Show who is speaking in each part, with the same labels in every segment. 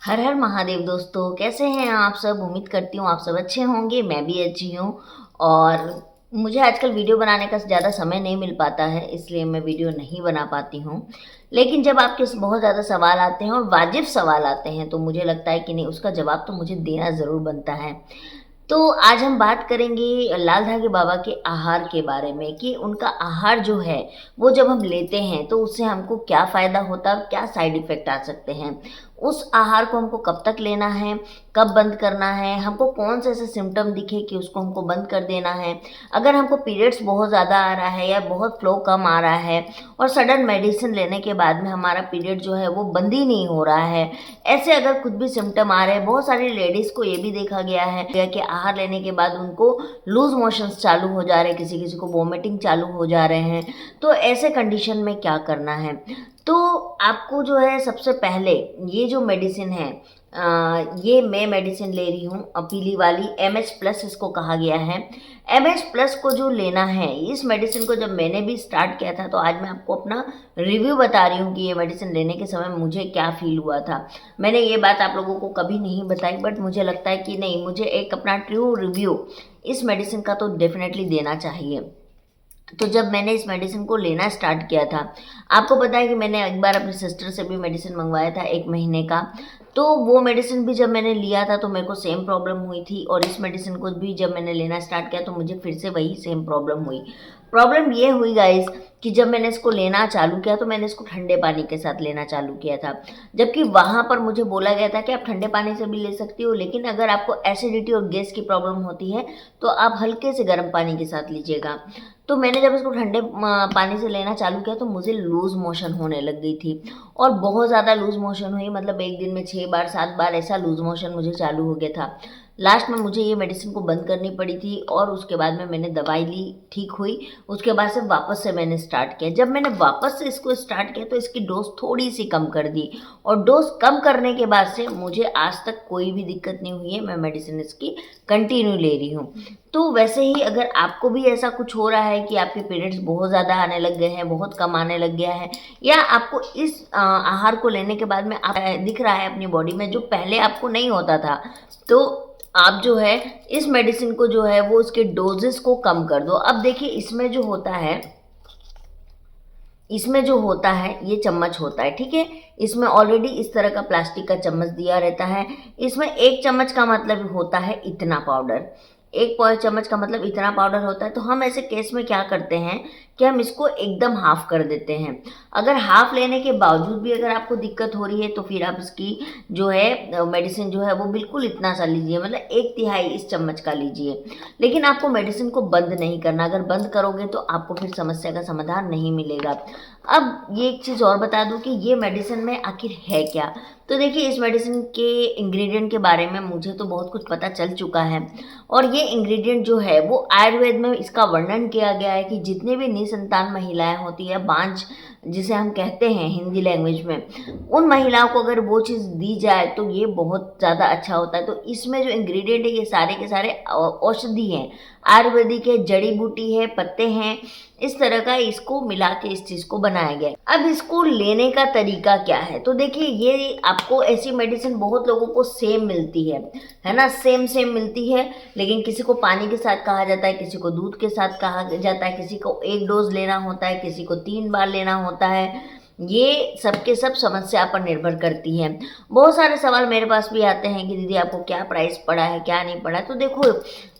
Speaker 1: हर हर महादेव दोस्तों, कैसे हैं आप सब। उम्मीद करती हूँ आप सब अच्छे होंगे। मैं भी अच्छी हूँ। और मुझे आजकल वीडियो बनाने का ज़्यादा समय नहीं मिल पाता है, इसलिए मैं वीडियो नहीं बना पाती हूँ। लेकिन जब आपके बहुत ज़्यादा सवाल आते हैं और वाजिब सवाल आते हैं तो मुझे लगता है कि नहीं, उसका जवाब तो मुझे देना ज़रूर बनता है। तो आज हम बात करेंगे लाल धागे बाबा के आहार के बारे में कि उनका आहार जो है वो जब हम लेते हैं तो उससे हमको क्या फ़ायदा होता है और क्या साइड इफ़ेक्ट आ सकते हैं। उस आहार को हमको कब तक लेना है, कब बंद करना है, हमको कौन से ऐसे सिम्टम दिखे कि उसको हमको बंद कर देना है। अगर हमको पीरियड्स बहुत ज़्यादा आ रहा है या बहुत फ्लो कम आ रहा है और सडन मेडिसिन लेने के बाद में हमारा पीरियड जो है वो बंद ही नहीं हो रहा है, ऐसे अगर कुछ भी सिम्टम आ रहे हैं। बहुत सारी लेडीज़ को ये भी देखा गया है कि आहार लेने के बाद उनको लूज मोशंस चालू हो जा रहे हैं, किसी किसी को वोमिटिंग चालू हो जा रहे हैं। तो ऐसे कंडीशन में क्या करना है, तो आपको जो है सबसे पहले ये जो मेडिसिन है, ये मैं मेडिसिन ले रही हूँ पीली वाली MH+ इसको कहा गया है। MH+ को जो लेना है, इस मेडिसिन को जब मैंने भी स्टार्ट किया था तो आज मैं आपको अपना रिव्यू बता रही हूँ कि ये मेडिसिन लेने के समय मुझे क्या फील हुआ था। मैंने ये बात आप लोगों को कभी नहीं बताई, बट मुझे लगता है कि नहीं, मुझे एक अपना ट्रू रिव्यू इस मेडिसिन का तो डेफिनेटली देना चाहिए। तो जब मैंने इस मेडिसिन को लेना स्टार्ट किया था, आपको पता है कि मैंने एक बार अपनी सिस्टर से भी मेडिसिन मंगवाया था 1 महीने का। तो वो मेडिसिन भी जब मैंने लिया था तो मेरे को सेम प्रॉब्लम हुई थी, और इस मेडिसिन को भी जब मैंने लेना स्टार्ट किया तो मुझे फिर से वही सेम प्रॉब्लम हुई। प्रॉब्लम ये हुई गाइस कि जब मैंने इसको लेना चालू किया तो मैंने इसको ठंडे पानी के साथ लेना चालू किया था, जबकि वहाँ पर मुझे बोला गया था कि आप ठंडे पानी से भी ले सकती हो, लेकिन अगर आपको एसिडिटी और गैस की प्रॉब्लम होती है तो आप हल्के से गर्म पानी के साथ लीजिएगा। तो मैंने जब इसको ठंडे पानी से लेना चालू किया तो मुझे लूज़ मोशन होने लग गई थी, और बहुत ज़्यादा लूज़ मोशन हुई। मतलब एक दिन में 6 बार 7 बार ऐसा लूज़ मोशन मुझे चालू हो गया था। लास्ट में मुझे ये मेडिसिन को बंद करनी पड़ी थी, और उसके बाद में मैंने दवाई ली, ठीक हुई। उसके बाद से वापस से मैंने स्टार्ट किया। जब मैंने वापस से इसको स्टार्ट किया तो इसकी डोज थोड़ी सी कम कर दी, और डोज कम करने के बाद से मुझे आज तक कोई भी दिक्कत नहीं हुई है। मैं मेडिसिन इसकी कंटिन्यू ले रही हूँ। तो वैसे ही अगर आपको भी ऐसा कुछ हो रहा है कि आपके पीरियड्स बहुत ज़्यादा आने लग गए हैं, बहुत कम आने लग गया है, या आपको इस आहार को लेने के बाद में आप दिख रहा है अपनी बॉडी में जो पहले आपको नहीं होता था, तो आप जो है इस मेडिसिन को जो है वो उसके डोजेस को कम कर दो। अब देखिए, इसमें जो होता है ये चम्मच होता है, ठीक है। इसमें ऑलरेडी इस तरह का प्लास्टिक का चम्मच दिया रहता है। इसमें 1 चम्मच का मतलब होता है इतना पाउडर, 1 चम्मच का मतलब इतना पाउडर होता है। तो हम ऐसे केस में क्या करते हैं कि हम इसको एकदम हाफ कर देते हैं। अगर हाफ लेने के बावजूद भी अगर आपको दिक्कत हो रही है तो फिर आप इसकी जो है मेडिसिन जो है वो बिल्कुल इतना सा लीजिए, मतलब 1/3 इस चम्मच का लीजिए। लेकिन आपको मेडिसिन को बंद नहीं करना। अगर बंद करोगे तो आपको फिर समस्या का समाधान नहीं मिलेगा। अब ये एक चीज़ और बता दूं कि ये मेडिसिन में आखिर है क्या। तो देखिए, इस मेडिसिन के इंग्रेडिएंट के बारे में मुझे तो बहुत कुछ पता चल चुका है, और ये इंग्रेडिएंट जो है वो आयुर्वेद में इसका वर्णन किया गया है कि जितने भी निसंतान महिलाएं होती है, बांझ जिसे हम कहते हैं हिंदी लैंग्वेज में, उन महिलाओं को अगर वो चीज़ दी जाए तो ये बहुत ज़्यादा अच्छा होता है। तो इसमें जो इंग्रेडिएंट है ये सारे के सारे औषधि हैं, आयुर्वेदिक है, जड़ी बूटी है, पत्ते हैं, इस तरह का इसको मिला के इस चीज़ को बनाया गया है। अब इसको लेने का तरीका क्या है, तो देखिए, ये आपको ऐसी मेडिसिन बहुत लोगों को सेम मिलती है ना, सेम सेम मिलती है। लेकिन किसी को पानी के साथ कहा जाता है, किसी को दूध के साथ कहा जाता है, किसी को 1 डोज लेना होता है, किसी को 3 बार लेना होता है। ये सबके सब समस्या पर निर्भर करती है। बहुत सारे सवाल मेरे पास भी आते हैं कि दीदी आपको क्या प्राइस पड़ा है, क्या नहीं पड़ा है। तो देखो,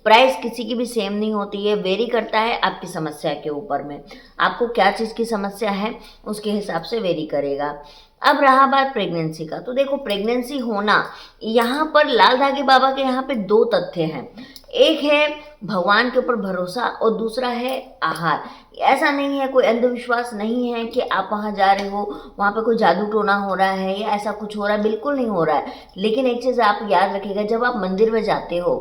Speaker 1: प्राइस किसी की भी सेम नहीं होती है, वेरी करता है आपकी समस्या के ऊपर में। आपको क्या चीज़ की समस्या है उसके हिसाब से वेरी करेगा। अब रहा बात प्रेगनेंसी का, तो देखो, प्रेगनेंसी होना, यहाँ पर लाल धागे बाबा के यहाँ पे 2 तथ्य हैं। एक है भगवान के ऊपर भरोसा, और दूसरा है आहार। ऐसा नहीं है, कोई अंधविश्वास नहीं है कि आप वहाँ जा रहे हो, वहाँ पे कोई जादू टोना हो रहा है या ऐसा कुछ हो रहा है, बिल्कुल नहीं हो रहा है। लेकिन एक चीज़ आप याद रखिएगा, जब आप मंदिर में जाते हो,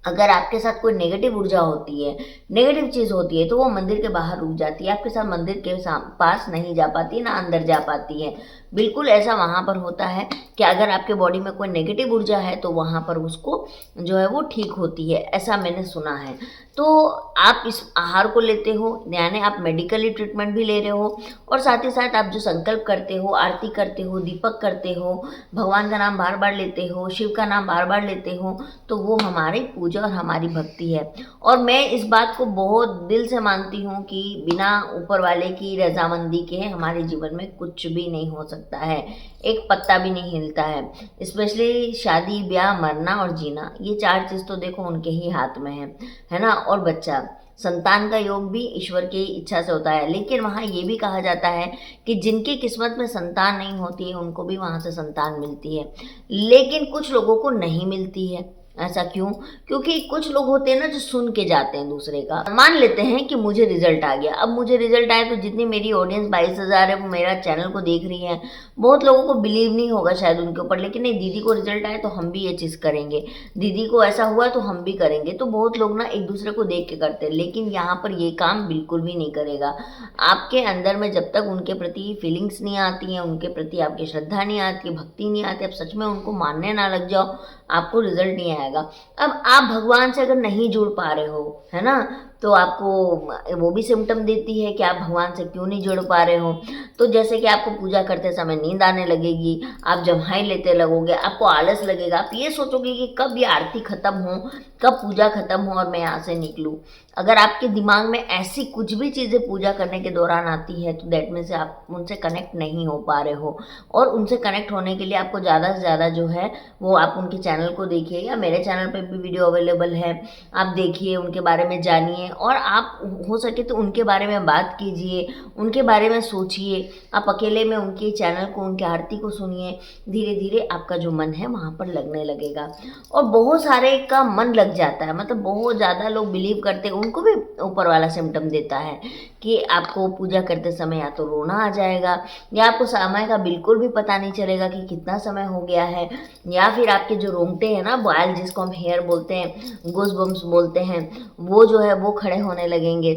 Speaker 1: अगर आपके साथ कोई नेगेटिव ऊर्जा होती है, नेगेटिव चीज़ होती है, तो वो मंदिर के बाहर रुक जाती है, आपके साथ मंदिर के पास नहीं जा पाती, ना अंदर जा पाती है। बिल्कुल ऐसा वहाँ पर होता है कि अगर आपके बॉडी में कोई नेगेटिव ऊर्जा है तो वहाँ पर उसको जो है वो ठीक होती है, ऐसा मैंने सुना है। तो आप इस आहार को लेते हो, यानी आप मेडिकली ट्रीटमेंट भी ले रहे हो, और साथ ही साथ आप जो संकल्प करते हो, आरती करते हो, दीपक करते हो, भगवान का नाम बार बार लेते हो, शिव का नाम बार बार लेते हो, तो वो हमारी पूजा और हमारी भक्ति है। और मैं इस बात को बहुत दिल से मानती हूँ कि बिना ऊपर वाले की रजामंदी के हमारे जीवन में कुछ भी नहीं हो सकता है, एक पत्ता भी नहीं हिलता है। स्पेशली शादी, ब्याह, मरना और जीना, ये 4 चीज़ तो देखो उनके ही हाथ में है ना। और बच्चा, संतान का योग भी ईश्वर की इच्छा से होता है, लेकिन वहाँ ये भी कहा जाता है कि जिनकी किस्मत में संतान नहीं होती है उनको भी वहाँ से संतान मिलती है, लेकिन कुछ लोगों को नहीं मिलती है। ऐसा क्यों? क्योंकि कुछ लोग होते हैं ना जो सुन के जाते हैं दूसरे का। मान लेते हैं कि मुझे रिजल्ट आ गया, अब मुझे रिजल्ट आया तो जितनी मेरी ऑडियंस 22,000 है वो मेरा चैनल को देख रही है, बहुत लोगों को बिलीव नहीं होगा शायद उनके ऊपर, लेकिन नहीं, दीदी को रिजल्ट आया तो हम भी ये चीज़ करेंगे, दीदी को ऐसा हुआ तो हम भी करेंगे। तो बहुत लोग ना एक दूसरे को देख के करते हैं, लेकिन यहाँ पर ये काम बिल्कुल भी नहीं करेगा। आपके अंदर में जब तक उनके प्रति फीलिंग्स नहीं आती हैं, उनके प्रति आपकी श्रद्धा नहीं आती, भक्ति नहीं आती, आप सच में उनको मानने ना लग जाओ, आपको रिजल्ट नहीं आएगा। अब आप भगवान से अगर नहीं जुड़ पा रहे हो, है ना, तो आपको वो भी सिम्टम देती है कि आप भगवान से क्यों नहीं जुड़ पा रहे हो। तो जैसे कि आपको पूजा करते समय नींद आने लगेगी, आप जम्हाई लेते लगोगे, आपको आलस लगेगा, आप ये सोचोगे कि कब ये आरती खत्म हो, कब पूजा खत्म हो और मैं यहाँ से निकलूँ। अगर आपके दिमाग में ऐसी कुछ भी चीज़ें पूजा करने के दौरान आती है तो दैट मीन्स आप उनसे कनेक्ट नहीं हो पा रहे हो, और उनसे कनेक्ट होने के लिए आपको ज़्यादा से ज़्यादा जो है वो आप उनके चैनल को देखिए, या मेरे चैनल पे भी वीडियो अवेलेबल है, आप देखिए, उनके बारे में जानिए, और आप हो सके तो उनके बारे में बात कीजिए, उनके बारे में सोचिए। आप अकेले में उनके चैनल को, उनकी आरती को सुनिए, धीरे धीरे आपका जो मन है वहाँ पर लगने लगेगा। और बहुत सारे का मन लग जाता है, मतलब बहुत ज़्यादा लोग बिलीव करते हैं, उनको भी ऊपर वाला सिम्टम देता है कि आपको पूजा करते समय या तो रोना आ जाएगा, या आपको समय का बिल्कुल भी पता नहीं चलेगा कि कितना समय हो गया है, या फिर आपके जो रोंगटे हैं ना, बाल जिसको हम हेयर बोलते हैं, गूज़बम्प्स बोलते हैं, वो जो है वो खड़े होने लगेंगे।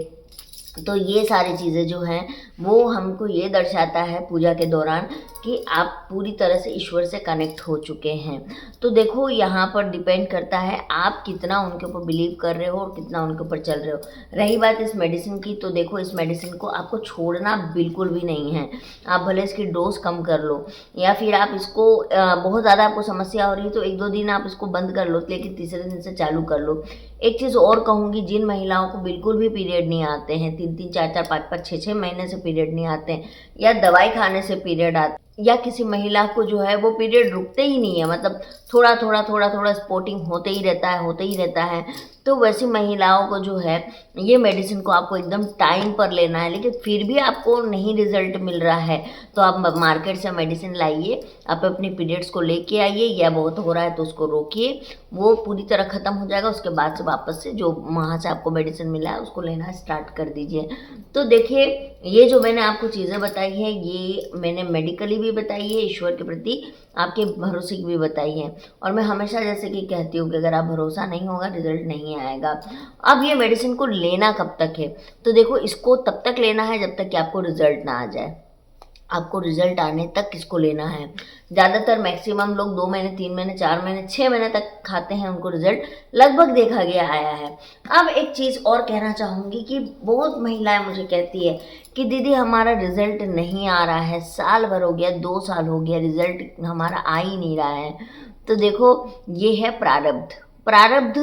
Speaker 1: तो ये सारी चीज़ें जो हैं वो हमको ये दर्शाता है पूजा के दौरान कि आप पूरी तरह से ईश्वर से कनेक्ट हो चुके हैं। तो देखो यहाँ पर डिपेंड करता है आप कितना उनके ऊपर बिलीव कर रहे हो और कितना उनके ऊपर चल रहे हो। रही बात इस मेडिसिन की, तो देखो इस मेडिसिन को आपको छोड़ना बिल्कुल भी नहीं है। आप भले इसकी डोज कम कर लो, या फिर आप इसको बहुत ज़्यादा आपको समस्या हो रही है तो 1-2 दिन आप इसको बंद कर लो, लेकिन तीसरे दिन से चालू कर लो। एक चीज़ और कहूँगी, जिन महिलाओं को बिल्कुल भी पीरियड नहीं आते हैं, 3-3, 4-4, 5-5, 6-6 महीने से पीरियड नहीं आते हैं, या दवाई खाने से पीरियड आते, या किसी महिला को जो है वो पीरियड रुकते ही नहीं है, मतलब थोड़ा थोड़ा स्पॉटिंग होते ही रहता है, तो वैसी महिलाओं को जो है ये मेडिसिन को आपको एकदम टाइम पर लेना है। लेकिन फिर भी आपको नहीं रिजल्ट मिल रहा है तो आप मार्केट से मेडिसिन लाइए, आप अपने पीरियड्स को लेके आइए, या बहुत हो रहा है तो उसको रोकिए, वो पूरी तरह ख़त्म हो जाएगा, उसके बाद से वापस से जो वहाँ से आपको मेडिसिन मिला है उसको लेना स्टार्ट कर दीजिए। तो देखिए, ये जो मैंने आपको चीज़ें बताई है ये मैंने मेडिकली भी बताई है, ईश्वर के प्रति आपके भरोसे की भी बताई है, और मैं हमेशा जैसे कि कहती हूँ कि अगर आप भरोसा नहीं होगा रिजल्ट नहीं आएगा। अब ये मेडिसिन को लेना कब तक है, तो देखो इसको तब तक लेना है जब तक कि आपको रिजल्ट ना आ जाए। आपको रिजल्ट आने तक किसको लेना है। ज़्यादातर मैक्सिमम लोग 2 महीने, 3 महीने, 4 महीने, 6 महीने तक खाते हैं, उनको रिजल्ट लगभग देखा गया आया है। अब एक चीज़ और कहना चाहूँगी कि बहुत महिलाएं मुझे कहती है कि दीदी हमारा रिजल्ट नहीं आ रहा है, साल भर हो गया, 2 साल हो गया, रिजल्ट हमारा आ ही नहीं रहा है। तो देखो ये है प्रारब्ध। प्रारब्ध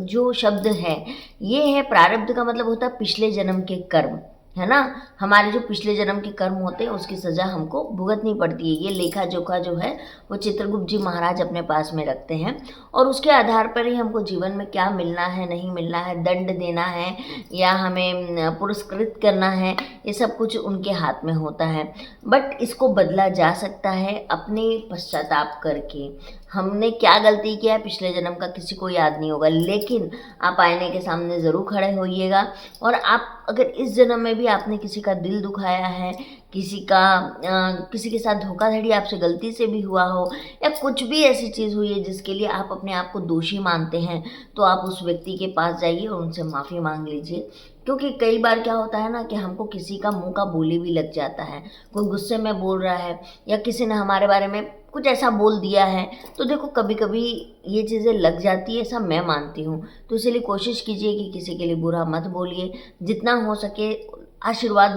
Speaker 1: जो शब्द है, ये है, प्रारब्ध का मतलब होता है पिछले जन्म के कर्म, है ना। हमारे जो पिछले जन्म के कर्म होते हैं उसकी सज़ा हमको भुगतनी पड़ती है। ये लेखा जोखा जो है वो चित्रगुप्त जी महाराज अपने पास में रखते हैं, और उसके आधार पर ही हमको जीवन में क्या मिलना है, नहीं मिलना है, दंड देना है या हमें पुरस्कृत करना है, ये सब कुछ उनके हाथ में होता है। बट इसको बदला जा सकता है अपने पश्चाताप करके। हमने क्या गलती किया है पिछले जन्म का किसी को याद नहीं होगा, लेकिन आप आईने के सामने ज़रूर खड़े होइएगा, और आप अगर इस जन्म में भी आपने किसी का दिल दुखाया है, किसी के साथ धोखाधड़ी आपसे गलती से भी हुआ हो, या कुछ भी ऐसी चीज़ हुई है जिसके लिए आप अपने आप को दोषी मानते हैं, तो आप उस व्यक्ति के पास जाइए और उनसे माफ़ी माँग लीजिए। क्योंकि कई बार क्या होता है ना कि हमको किसी का मुँह का बोली भी लग जाता है। कोई गुस्से में बोल रहा है या किसी ने हमारे बारे में कुछ ऐसा बोल दिया है, तो देखो कभी-कभी ये चीज़ें लग जाती है, ऐसा मैं मानती हूँ। तो इसीलिए कोशिश कीजिए कि किसी के लिए बुरा मत बोलिए। जितना हो सके आशीर्वाद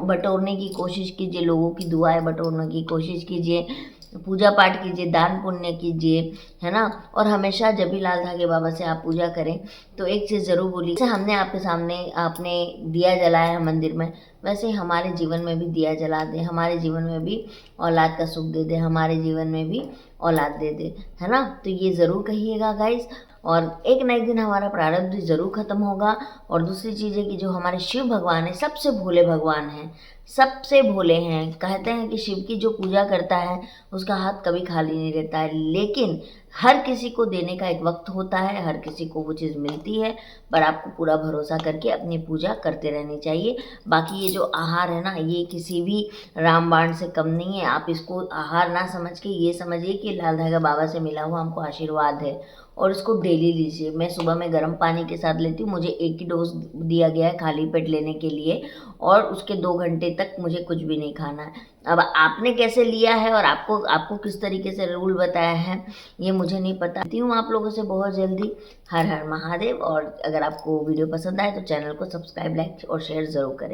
Speaker 1: बटोरने की कोशिश कीजिए, लोगों की दुआएँ बटोरने की कोशिश कीजिए, पूजा पाठ कीजिए, दान पुण्य कीजिए, है ना? और हमेशा जब भी लाल धागे बाबा से आप पूजा करें, तो एक चीज़ ज़रूर बोलिए, जैसे हमने आपके सामने आपने दिया जलाया है मंदिर में, वैसे ही हमारे जीवन में भी दिया जला दें, हमारे जीवन में भी औलाद का सुख दे दे, हमारे जीवन में भी औलाद दे दे, है ना? तो ये ज़रूर कहिएगा गाइज़। और एक ना एक दिन हमारा प्रारब्ध ज़रूर ख़त्म होगा। और दूसरी चीज़ है कि जो हमारे शिव भगवान हैं, सबसे भोले भगवान हैं, सबसे भोले हैं। कहते हैं कि शिव की जो पूजा करता है उसका हाथ कभी खाली नहीं रहता है, लेकिन हर किसी को देने का एक वक्त होता है, हर किसी को वो चीज़ मिलती है, पर आपको पूरा भरोसा करके अपनी पूजा करते रहनी चाहिए। बाकी ये जो आहार है ना, ये किसी भी रामबाण से कम नहीं है। आप इसको आहार ना समझ के ये समझिए कि लाल धागा बाबा से मिला हुआ हमको आशीर्वाद है, और इसको डेली लीजिए। मैं सुबह में गर्म पानी के साथ लेती हूँ, मुझे एक ही डोज दिया गया है खाली पेट लेने के लिए, और उसके 2 घंटे तक मुझे कुछ भी नहीं खाना है। अब आपने कैसे लिया है और आपको आपको किस तरीके से रूल बताया है, ये मुझे नहीं पता। मिलती हूँ आप लोगों से बहुत जल्दी। हर हर महादेव। और अगर आपको वीडियो पसंद आए तो चैनल को सब्सक्राइब, लाइक और शेयर ज़रूर करें।